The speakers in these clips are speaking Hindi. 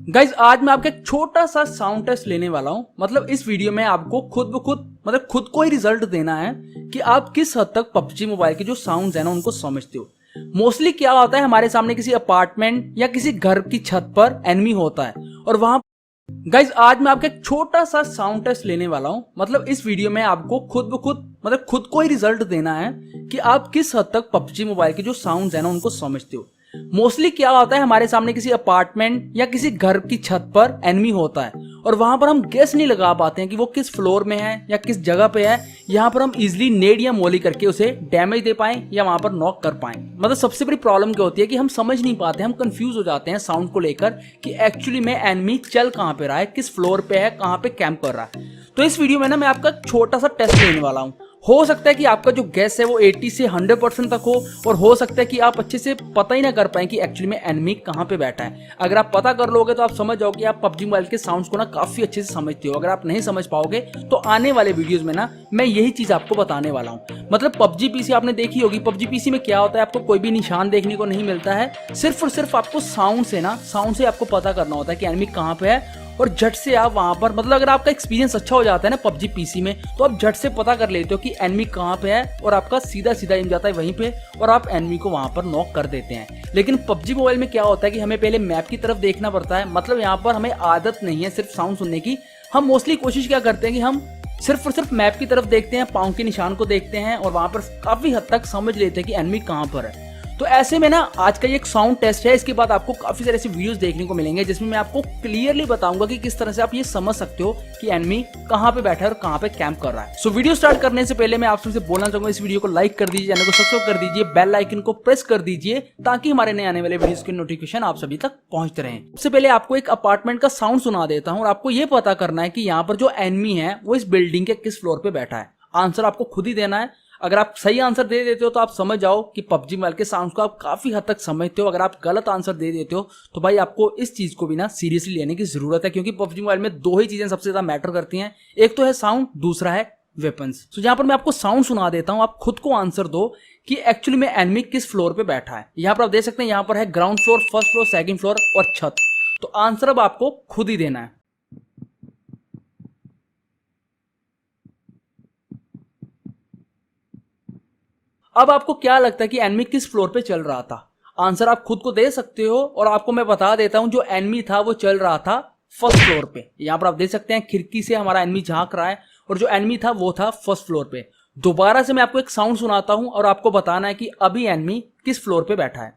गाइज आज मैं आपका एक छोटा सा साउंड टेस्ट लेने वाला हूं। मतलब इस वीडियो में आपको खुद को ही रिजल्ट देना है कि आप किस हद तक पबजी मोबाइल के जो साउंड्स है ना उनको समझते हो। मोस्टली क्या होता है, हमारे सामने किसी अपार्टमेंट या किसी घर की छत पर एनिमी होता है और वहां गाइज आज मैं आपका एक छोटा सा साउंड टेस्ट लेने वाला हूं। मतलब इस वीडियो में आपको खुद को ही रिजल्ट देना है कि आप किस हद तक पबजी मोबाइल के जो साउंड्स है ना उनको समझते हो। मोस्टली क्या होता है, हमारे सामने किसी अपार्टमेंट या किसी घर की छत पर एनिमी होता है और वहां पर हम गेस नहीं लगा पाते हैं कि वो किस फ्लोर में है या किस जगह पे है। यहाँ पर हम इजिली नेड या मोली करके उसे डैमेज दे पाए या वहां पर नॉक कर पाए। मतलब सबसे बड़ी प्रॉब्लम क्या होती है कि हम समझ नहीं पाते, हम कंफ्यूज हो जाते हैं साउंड को लेकर कि एक्चुअली में एनिमी चल कहाँ पे रहा है, किस फ्लोर पे है, कहाँ पे कैंप कर रहा है। तो इस वीडियो में ना मैं आपका छोटा सा टेस्ट लेने वाला हूँ। हो सकता है कि आपका जो गेस है वो 80 से 100% तक हो और हो सकता है कि आप अच्छे से पता ही ना कर पाए कि एक्चुअली में एनिमी कहाँ पे बैठा है। अगर आप पता कर लोगे तो आप समझ जाओगे कि आप पबजी मोबाइल के साउंड्स को ना काफी अच्छे से समझते हो। अगर आप नहीं समझ पाओगे तो आने वाले वीडियोस में ना मैं यही चीज आपको बताने वाला हूँ। मतलब पबजी पीसी आपने देखी होगी। पबजी पीसी में क्या होता है, आपको कोई भी निशान देखने को नहीं मिलता है, सिर्फ और सिर्फ आपको साउंड से आपको पता करना होता है कि एनिमी कहाँ पे है और झट से आप वहां पर, मतलब अगर आपका एक्सपीरियंस अच्छा हो जाता है ना पबजी पीसी में, तो आप झट से पता कर लेते हो कि एनिमी कहाँ पे है और आपका सीधा सीधा एम जाता है वहीं पे और आप एनिमी को वहां पर नॉक कर देते हैं। लेकिन पबजी मोबाइल में क्या होता है कि हमें पहले मैप की तरफ देखना पड़ता है। मतलब यहाँ पर हमें आदत नहीं है सिर्फ साउंड सुनने की। हम मोस्टली कोशिश क्या करते हैं कि हम सिर्फ और सिर्फ मैप की तरफ देखते हैं, पाँव के निशान को देखते हैं और वहां पर काफी हद तक समझ लेते हैं कि एनिमी कहाँ पर है। तो ऐसे में ना आज का ये एक साउंड टेस्ट है। इसके बाद आपको काफी सारे ऐसे वीडियोस देखने को मिलेंगे जिसमें मैं आपको क्लियरली बताऊंगा कि किस तरह से आप ये समझ सकते हो कि एनिमी कहाँ पे बैठा है और कहाँ पे कैंप कर रहा है। सो वीडियो स्टार्ट करने से पहले मैं आपसे बोलना चाहूंगा, इस वीडियो को लाइक कर दीजिए, चैनल को सब्सक्राइब कर दीजिए, बेल आइकन को प्रेस कर दीजिए ताकि हमारे नए आने वाले वीडियोस के नोटिफिकेशन आप सभी तक पहुंचते रहे। सबसे पहले आपको एक अपार्टमेंट का साउंड सुना देता हूँ और आपको ये पता करना है कि यहाँ पर जो एनिमी है वो इस बिल्डिंग के किस फ्लोर पे बैठा है। आंसर आपको खुद ही देना है। अगर आप सही आंसर दे देते हो तो आप समझ जाओ कि पबजी मोबाइल के साउंड को आप काफी हद तक समझते हो। अगर आप गलत आंसर दे देते हो तो भाई आपको इस चीज को भी ना सीरियसली लेने की जरूरत है, क्योंकि पबजी मोबाइल में दो ही चीजें सबसे ज्यादा मैटर करती हैं, एक तो है साउंड, दूसरा है वेपन्स। तो यहाँ पर मैं आपको साउंड सुना देता हूँ, आप खुद को आंसर दो कि एक्चुअली में एनिमी किस फ्लोर पे बैठा है। यहाँ पर आप देख सकते हैं, यहाँ पर है ground floor, first floor, second floor और छत। तो आंसर अब आपको खुद ही देना है। अब आपको क्या लगता है कि एनिमी किस फ्लोर पे चल रहा था? आंसर आप खुद को दे सकते हो और आपको मैं बता देता हूं, जो एनिमी था वो चल रहा था फर्स्ट फ्लोर पे। यहां पर आप देख सकते हैं खिड़की से हमारा एनिमी झांक रहा है और जो एनिमी था वो था फर्स्ट फ्लोर पे। दोबारा से मैं आपको एक साउंड सुनाता हूं और आपको बताना है कि अभी एनिमी किस फ्लोर पे बैठा है।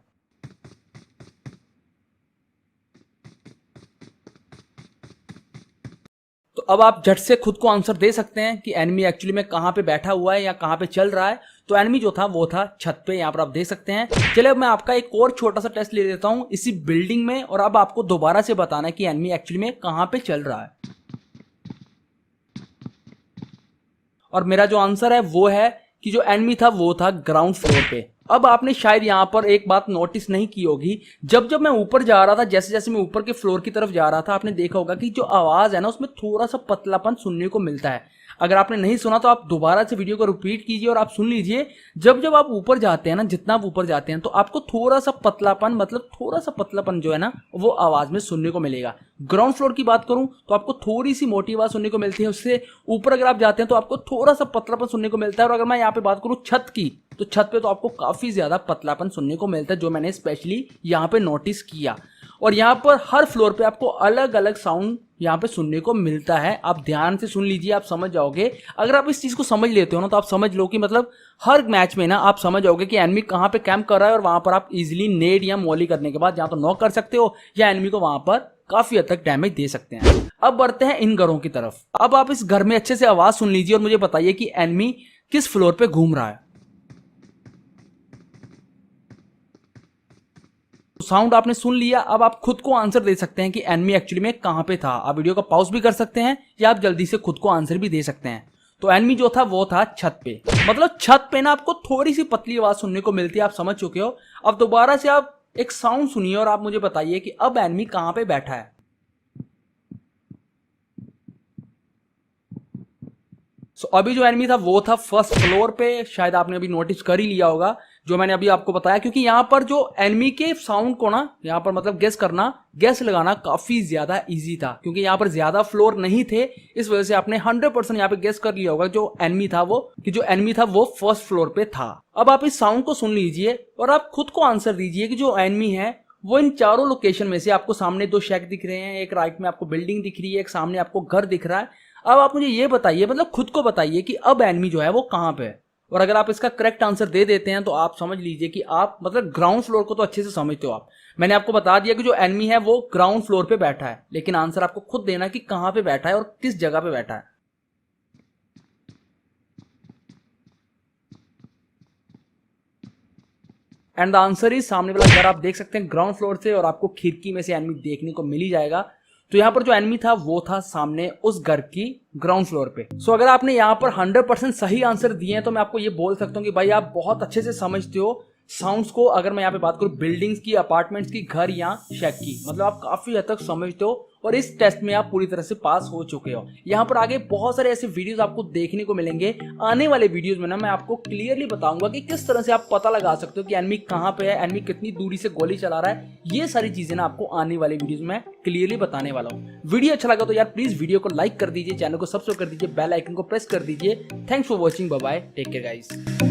तो अब आप झट से खुद को आंसर दे सकते हैं कि एनिमी एक्चुअली में कहां पे बैठा हुआ है या कहां पे चल रहा है। तो एनिमी जो था वो था छत पे, यहां पर आप देख सकते हैं। चलिए अब मैं आपका एक और छोटा सा टेस्ट ले लेता हूं इसी बिल्डिंग में और अब आपको दोबारा से बताना है कि एनिमी एक्चुअली में कहां पे चल रहा है। और मेरा जो आंसर है वो है कि जो एनिमी था वो था ग्राउंड फ्लोर पे। अब आपने शायद यहां पर एक बात नोटिस नहीं की होगी, जब जब मैं ऊपर जा रहा था, जैसे जैसे मैं ऊपर के फ्लोर की तरफ जा रहा था, आपने देखा होगा कि जो आवाज है ना उसमें थोड़ा सा पतलापन सुनने को मिलता है। अगर आपने नहीं सुना तो आप दोबारा से वीडियो को रिपीट कीजिए और आप सुन लीजिए। जब जब आप ऊपर जाते हैं ना, जितना आप ऊपर जाते हैं तो आपको थोड़ा सा पतलापन, मतलब थोड़ा सा पतलापन जो है ना वो आवाज में सुनने को मिलेगा। ग्राउंड फ्लोर की बात करूं तो आपको थोड़ी सी मोटी आवाज सुनने को मिलती है, उससे ऊपर अगर आप जाते हैं तो आपको थोड़ा सा पतलापन सुनने को मिलता है। और अगर मैं यहाँ पे बात करूं छत की, तो छत पे तो आपको काफी ज्यादा पतलापन सुनने को मिलता है, जो मैंने स्पेशली यहाँ पे नोटिस किया। और यहाँ पर हर फ्लोर पे आपको अलग अलग साउंड यहाँ पे सुनने को मिलता है। आप ध्यान से सुन लीजिए, आप समझ जाओगे। अगर आप इस चीज को समझ लेते हो ना तो आप समझ लो कि मतलब हर मैच में ना आप समझ जाओगे कि एनिमी कहाँ पे कैंप कर रहा है और वहां पर आप इजिली नेड या मॉली करने के बाद या तो नॉक कर सकते हो या एनिमी को वहां पर काफी हद तक डैमेज दे सकते हैं। अब बढ़ते हैं इन घरों की तरफ। अब आप इस घर में अच्छे से आवाज सुन लीजिए और मुझे बताइए कि एनिमी किस फ्लोर पे घूम रहा है। साउंड आपने सुन लिया, अब आप खुद को आंसर दे सकते हैं कि एनिमी एक्चुअली में कहां पे था। आप वीडियो का पॉज भी कर सकते हैं या आप जल्दी से खुद को आंसर भी दे सकते हैं। तो एनिमी जो था वो था छत पे। मतलब छत पे ना आपको थोड़ी सी पतली आवाज सुनने को मिलती है, आप समझ चुके हो। अब दोबारा से आप एक साउंड सुनिए और आप मुझे बताइए कि अब एनिमी कहां पे बैठा है। अभी जो एनिमी था वो था फर्स्ट फ्लोर पे, शायद आपने अभी नोटिस कर ही लिया होगा। जो मैंने अभी आपको बताया, क्योंकि यहाँ पर जो एनिमी के साउंड को ना यहाँ पर मतलब गेस लगाना काफी ज्यादा इजी था, क्योंकि यहाँ पर ज्यादा फ्लोर नहीं थे। इस वजह से आपने 100% यहाँ पे गेस कर लिया होगा जो एनिमी था वो फर्स्ट फ्लोर पे था। अब आप इस साउंड को सुन लीजिए और आप खुद को आंसर दीजिए कि जो एनिमी है वो इन चारों लोकेशन में से, आपको सामने 2 शेक दिख रहे हैं, एक राइट में आपको बिल्डिंग दिख रही है, एक सामने आपको घर दिख रहा है। अब आप मुझे ये बताइए, मतलब खुद को बताइए कि अब एनिमी जो है वो कहां पे है। और अगर आप इसका करेक्ट आंसर दे देते हैं तो आप समझ लीजिए कि आप मतलब ग्राउंड फ्लोर को तो अच्छे से समझते हो आप। मैंने आपको बता दिया कि जो एनिमी है वो ग्राउंड फ्लोर पे बैठा है, लेकिन आंसर आपको खुद देना है कि कहां पे बैठा है और किस जगह पे बैठा है। एंड द आंसर इज, सामने वाला घर आप देख सकते हैं ग्राउंड फ्लोर से, और आपको खिड़की में से एनिमी देखने को मिल ही जाएगा। तो यहां पर जो एनिमी था वो था सामने उस घर की ग्राउंड फ्लोर पे। सो अगर आपने यहां पर 100% सही आंसर दिए हैं तो मैं आपको ये बोल सकता हूं कि भाई आप बहुत अच्छे से समझते हो साउंड्स को। अगर मैं यहाँ पे बात करूं बिल्डिंग्स की, अपार्टमेंट्स की, घर या शेक की, मतलब आप काफी हद तक समझते हो और इस टेस्ट में आप पूरी तरह से पास हो चुके हो। यहाँ पर आगे बहुत सारे ऐसे वीडियोस आपको देखने को मिलेंगे। आने वाले वीडियोस में ना मैं आपको क्लियरली बताऊंगा कि किस तरह से आप पता लगा सकते हो कि एनिमी कहाँ पे है, एनिमी कितनी दूरी से गोली चला रहा है। ये सारी चीजें ना आपको आने वाले वीडियोस में क्लियरली बताने वाला हूँ। वीडियो अच्छा लगा तो यार प्लीज वीडियो को लाइक कर दीजिए, चैनल को सब्सक्राइब कर दीजिए, बेल आइकन को प्रेस कर दीजिए। Thanks for watching, bye bye, take care guys.